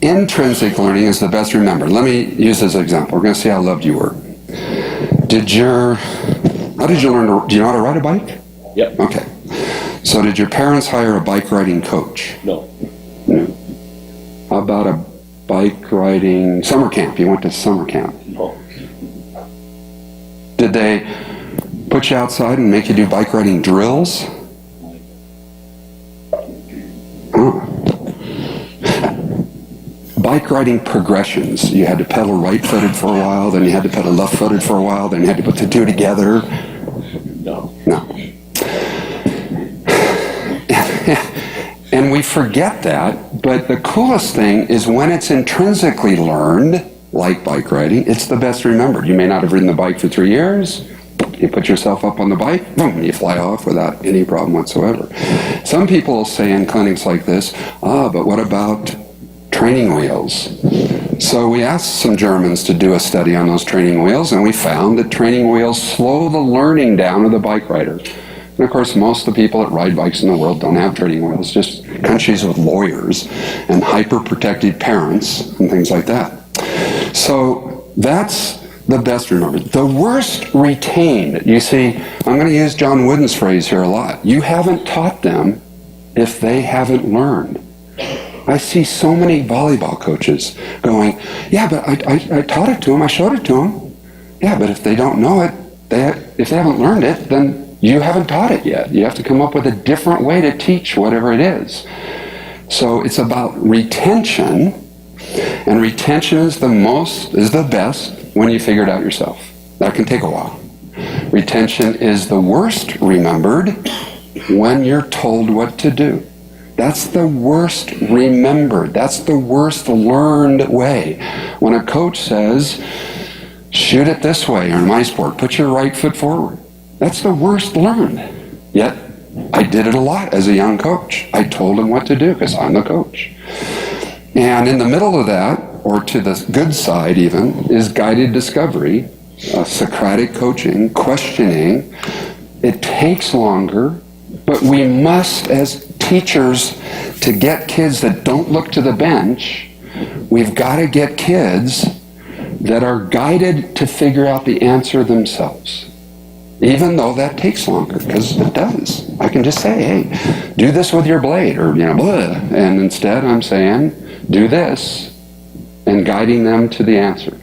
intrinsic learning is the best remembered. Let me use this example. We're going to see how loved you were. How did you learn do you know how to ride a bike? Yep. Okay. So did your parents hire a bike riding coach? No. No. How about a bike riding summer camp? You went to summer camp. No. Did they put you outside and make you do bike riding drills? Huh. Bike riding progressions. You had to pedal right-footed for a while, then you had to pedal left-footed for a while, then you had to put the two together. No. No. And we forget that, but the coolest thing is when it's intrinsically learned, like bike riding, it's the best remembered. You may not have ridden the bike for 3 years. You put yourself up on the bike, boom, you fly off without any problem whatsoever. Some people will say in clinics like this, but what about training wheels? So we asked some Germans to do a study on those training wheels, and we found that training wheels slow the learning down of the bike rider. And of course, most of the people that ride bikes in the world don't have training wheels, just countries with lawyers and hyper-protected parents and things like that. So that's the best remembered. The worst retained. You see, I'm going to use John Wooden's phrase here a lot. You haven't taught them if they haven't learned. I see so many volleyball coaches going, yeah, but I taught it to them, I showed it to them. Yeah, but if they don't know it, if they haven't learned it, then you haven't taught it yet. You have to come up with a different way to teach whatever it is. So it's about retention, and retention is the best when you figure it out yourself. That can take a while. Retention is the worst remembered when you're told what to do. That's the worst remembered. That's the worst learned way. When a coach says, shoot it this way, or in my sport, put your right foot forward. That's the worst learned. Yet, I did it a lot as a young coach. I told him what to do because I'm the coach. And in the middle of that, or to the good side even, is guided discovery, Socratic coaching, questioning. It takes longer, but we must, as teachers, to get kids that don't look to the bench, we've got to get kids that are guided to figure out the answer themselves. Even though that takes longer, because it does. I can just say, hey, do this with your blade, or, blah. And instead I'm saying, do this, and guiding them to the answer.